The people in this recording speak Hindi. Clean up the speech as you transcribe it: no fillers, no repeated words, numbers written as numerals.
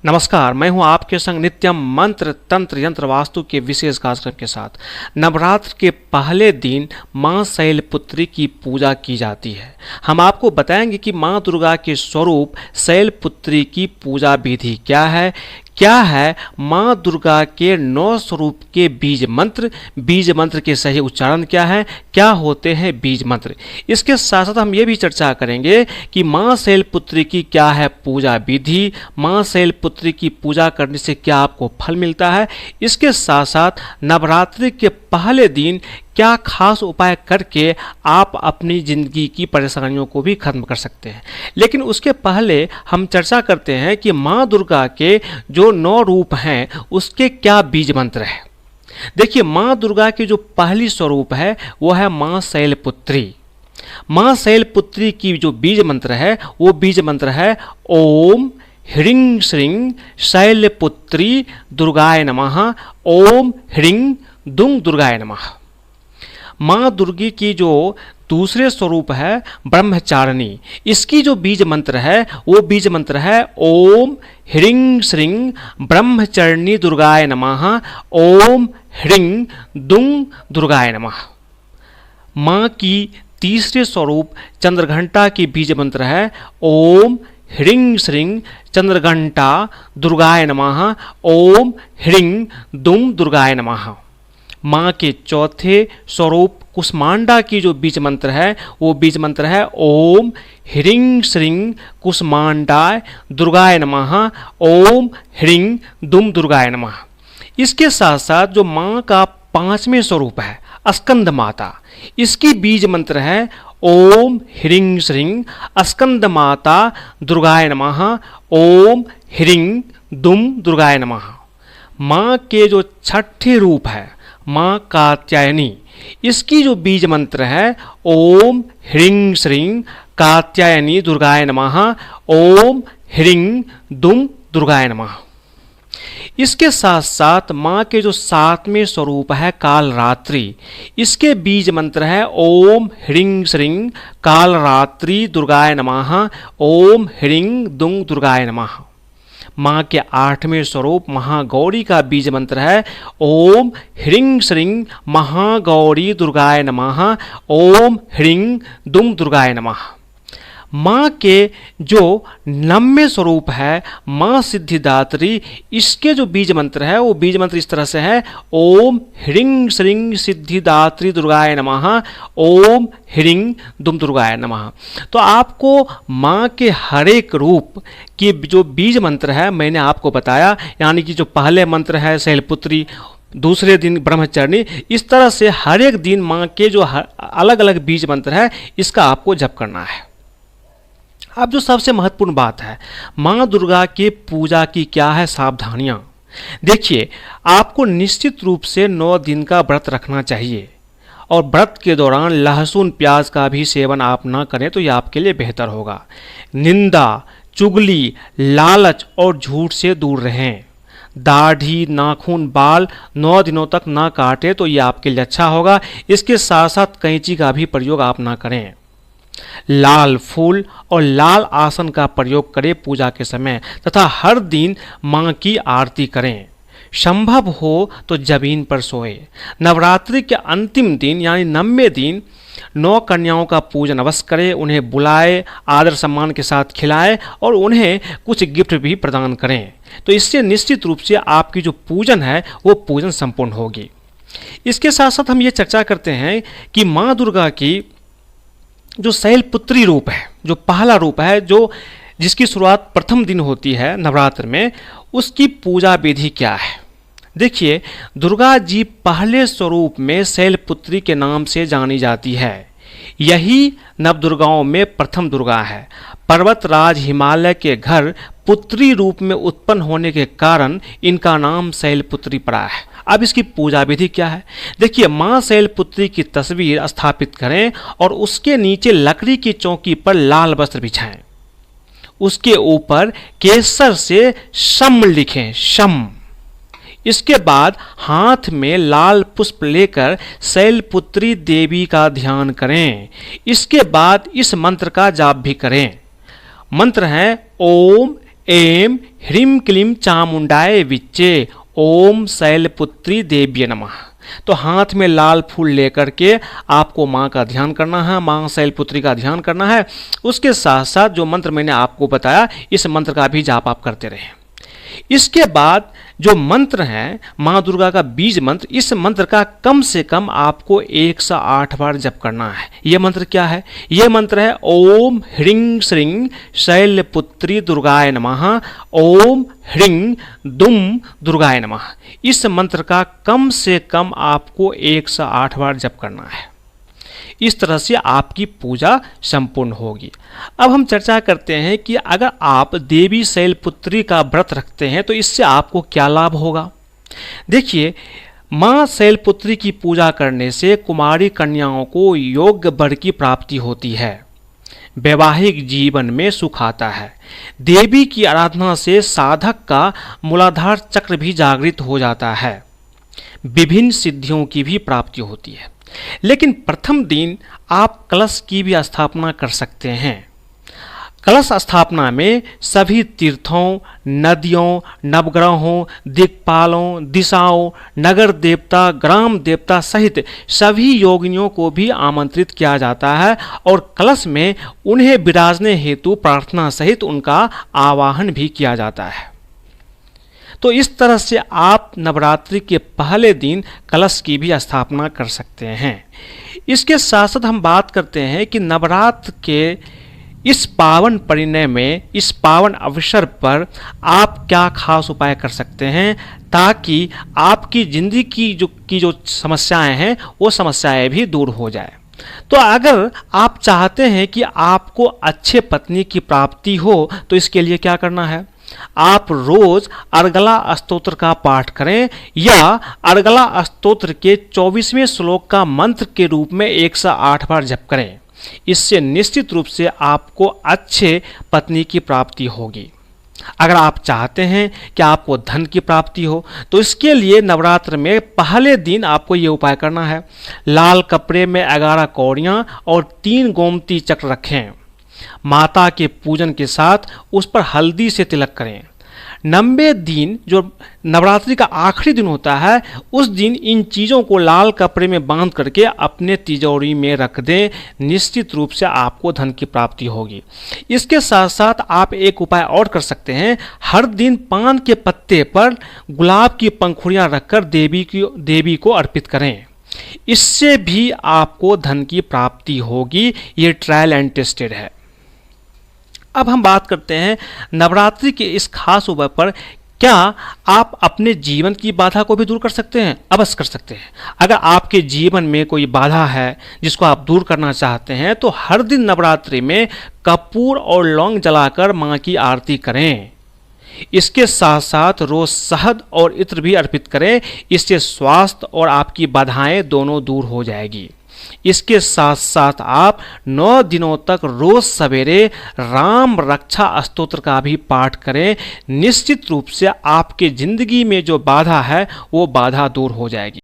नमस्कार, मैं हूं आपके संग नित्यम मंत्र तंत्र यंत्र वास्तु के विशेष कार्यक्रम के साथ। नवरात्र के पहले दिन मां शैलपुत्री की पूजा की जाती है। हम आपको बताएंगे कि मां दुर्गा के स्वरूप शैलपुत्री की पूजा विधि क्या है मां दुर्गा के 9 स्वरूप के बीज मंत्र के सही उच्चारण क्या होते हैं बीज मंत्र। इसके साथ साथ हम ये भी चर्चा करेंगे कि मां शैलपुत्री की क्या है पूजा विधि, मां शैलपुत्री की पूजा करने से क्या आपको फल मिलता है। इसके साथ साथ नवरात्रि के पहले दिन क्या खास उपाय करके आप अपनी ज़िंदगी की परेशानियों को भी खत्म कर सकते हैं। लेकिन उसके पहले हम चर्चा करते हैं कि माँ दुर्गा के जो 9 रूप हैं उसके क्या बीज मंत्र है। देखिए, माँ दुर्गा की जो पहली स्वरूप है वो है माँ शैलपुत्री। माँ शैलपुत्री की जो बीज मंत्र है वो बीज मंत्र है ओम ह्रीं श्रीं शैलपुत्री दुर्गाय नमः। ओम ह्रीं दुं दुर्गाय नमः। माँ दुर्गी की जो दूसरे स्वरूप है ब्रह्मचारिणी, इसकी जो बीज मंत्र है वो बीज मंत्र है ओम ह्रीं श्रीं ब्रह्मचारिणी दुर्गाय नमः। ओम ह्रीं दुं दुर्गाय नमः। माँ की तीसरे स्वरूप चंद्रघंटा की बीज मंत्र है ओम ह्रीं श्रीं चंद्रघंटा दुर्गाय नमः। ओम ह्रीं दुं दुर्गाय नमः। माँ के चौथे स्वरूप कुष्मांडा की जो बीज मंत्र है वो बीज मंत्र है ओम ह्रीं श्रीं कुष्मांडाय दुर्गाय नमः। ओम ह्रीं दुं दुर्गाय नमः। इसके साथ साथ जो माँ का 5वें स्वरूप है स्कंद माता, इसकी बीज मंत्र है ओम ह्रीं श्रीं स्कंद माता दुर्गाय नमः। ओम ह्रीं दुं दुर्गाय नमः। माँ के जो 6ठे रूप है माँ कात्यायनी, इसकी जो बीज मंत्र है ओम ह्रीं श्रीं कात्यायनी दुर्गाय नमः। ओम ह्रीं दुं दुर्गाय नमः। इसके साथ साथ माँ के जो 7वें स्वरूप है कालरात्रि, इसके बीज मंत्र है ओम ह्रीं श्रीं कालरात्रि दुर्गाय नमः। ओम ह्रीं दुं दुर्गाय नमः। माँ के 8वें स्वरूप महागौरी का बीज मंत्र है ओम ह्रीं श्रीं महागौरी दुर्गाय नमः। ओम ह्रीं दुं दुर्गाय नमः। माँ के जो 9वें स्वरूप है माँ सिद्धिदात्री, इसके जो बीज मंत्र है वो बीज मंत्र इस तरह से है ओम ह्रीं श्रीं सिद्धिदात्री दुर्गाय नमः। ओम ह्रीं दुं दुर्गाय नमः। तो आपको माँ के हर एक रूप की जो बीज मंत्र है मैंने आपको बताया, यानी कि जो पहले मंत्र है शैलपुत्री, दूसरे दिन ब्रह्मचारिणी, इस तरह से हर एक दिन माँ के जो अलग अलग बीज मंत्र है इसका आपको जप करना है। अब जो सबसे महत्वपूर्ण बात है माँ दुर्गा के पूजा की क्या है सावधानियाँ। देखिए, आपको निश्चित रूप से 9 दिन का व्रत रखना चाहिए और व्रत के दौरान लहसुन प्याज का भी सेवन आप ना करें तो यह आपके लिए बेहतर होगा। निंदा, चुगली, लालच और झूठ से दूर रहें। दाढ़ी, नाखून, बाल 9 दिनों तक ना काटें तो ये आपके लिए अच्छा होगा। इसके साथ साथ कैंची का भी प्रयोग आप ना करें। लाल फूल और लाल आसन का प्रयोग करें पूजा के समय तथा हर दिन माँ की आरती करें। संभव हो तो जमीन पर सोए। नवरात्रि के अंतिम दिन यानी 9वें दिन 9 कन्याओं का पूजन अवश्य करें, उन्हें बुलाए, आदर सम्मान के साथ खिलाएं और उन्हें कुछ गिफ्ट भी प्रदान करें। तो इससे निश्चित रूप से आपकी जो पूजन है वो पूजन संपूर्ण होगी। इसके साथ साथ हम ये चर्चा करते हैं कि माँ दुर्गा की जो शैलपुत्री रूप है, जो पहला रूप है, जो जिसकी शुरुआत प्रथम दिन होती है नवरात्र में, उसकी पूजा विधि क्या है। देखिए, दुर्गा जी पहले स्वरूप में शैलपुत्री के नाम से जानी जाती है। यही नवदुर्गाओं में प्रथम दुर्गा है। पर्वतराज हिमालय के घर पुत्री रूप में उत्पन्न होने के कारण इनका नाम शैलपुत्री पड़ा है। अब इसकी पूजा विधि क्या है। देखिए, माँ शैलपुत्री की तस्वीर स्थापित करें और उसके नीचे लकड़ी की चौकी पर लाल वस्त्र बिछाएं। उसके ऊपर केसर से शम लिखें, शम। इसके बाद हाथ में लाल पुष्प लेकर शैलपुत्री देवी का ध्यान करें। इसके बाद इस मंत्र का जाप भी करें। मंत्र है ओम एम ह्रीं क्लीं चामुंडाय विच्चे ओम शैलपुत्री देव्ये नमः। तो हाथ में लाल फूल लेकर के आपको माँ का ध्यान करना है, माँ शैलपुत्री का ध्यान करना है। उसके साथ साथ जो मंत्र मैंने आपको बताया, इस मंत्र का भी जाप आप करते रहें। इसके बाद जो मंत्र है माँ दुर्गा का बीज मंत्र, इस मंत्र का कम से कम आपको 108 बार जप करना है। यह मंत्र क्या है? यह मंत्र है ओम ह्रीं श्रीं शैलपुत्री दुर्गाय नमः, ओम ह्रीं दुम दुर्गाय नमः। इस मंत्र का कम से कम आपको 108 बार जप करना है। इस तरह से आपकी पूजा संपूर्ण होगी। अब हम चर्चा करते हैं कि अगर आप देवी शैलपुत्री का व्रत रखते हैं तो इससे आपको क्या लाभ होगा। देखिए, माँ शैलपुत्री की पूजा करने से कुमारी कन्याओं को योग्य वर की प्राप्ति होती है, वैवाहिक जीवन में सुख आता है। देवी की आराधना से साधक का मूलाधार चक्र भी जागृत हो जाता है, विभिन्न सिद्धियों की भी प्राप्ति होती है। लेकिन प्रथम दिन आप कलश की भी स्थापना कर सकते हैं। कलश स्थापना में सभी तीर्थों, नदियों, नवग्रहों, दिक्पालों, दिशाओं, नगर देवता, ग्राम देवता सहित सभी योगिनियों को भी आमंत्रित किया जाता है और कलश में उन्हें विराजने हेतु प्रार्थना सहित उनका आवाहन भी किया जाता है। तो इस तरह से आप नवरात्रि के पहले दिन कलश की भी स्थापना कर सकते हैं। इसके साथ साथ हम बात करते हैं कि नवरात्र के इस पावन परिणय में, इस पावन अवसर पर आप क्या खास उपाय कर सकते हैं ताकि आपकी जिंदगी की जो समस्याएं हैं वो समस्याएं भी दूर हो जाए। तो अगर आप चाहते हैं कि आपको अच्छे पत्नी की प्राप्ति हो तो इसके लिए क्या करना है? आप रोज अर्गला स्तोत्र का पाठ करें या अर्गला स्तोत्र के 24वें श्लोक का मंत्र के रूप में 108 बार जप करें। इससे निश्चित रूप से आपको अच्छे पत्नी की प्राप्ति होगी। अगर आप चाहते हैं कि आपको धन की प्राप्ति हो तो इसके लिए नवरात्र में पहले दिन आपको ये उपाय करना है। लाल कपड़े में 11 कौड़ियाँ और 3 गोमती चक्र रखें। माता के पूजन के साथ उस पर हल्दी से तिलक करें। 90 दिन जो नवरात्रि का आखिरी दिन होता है उस दिन इन चीज़ों को लाल कपड़े में बांध करके अपने तिजोरी में रख दें। निश्चित रूप से आपको धन की प्राप्ति होगी। इसके साथ साथ आप एक उपाय और कर सकते हैं। हर दिन पान के पत्ते पर गुलाब की पंखुड़ियाँ रखकर देवी को अर्पित करें। इससे भी आपको धन की प्राप्ति होगी। ये ट्रायल एंड टेस्टेड है। अब हम बात करते हैं नवरात्रि के इस खास उपाय पर क्या आप अपने जीवन की बाधा को भी दूर कर सकते हैं? अवश्य कर सकते हैं। अगर आपके जीवन में कोई बाधा है जिसको आप दूर करना चाहते हैं तो हर दिन नवरात्रि में कपूर और लौंग जलाकर माँ की आरती करें। इसके साथ साथ रोज शहद और इत्र भी अर्पित करें। इससे स्वास्थ्य और आपकी बाधाएं दोनों दूर हो जाएगी। इसके साथ साथ आप 9 दिनों तक रोज सवेरे राम रक्षा स्तोत्र का भी पाठ करें। निश्चित रूप से आपके जिंदगी में जो बाधा है वो बाधा दूर हो जाएगी।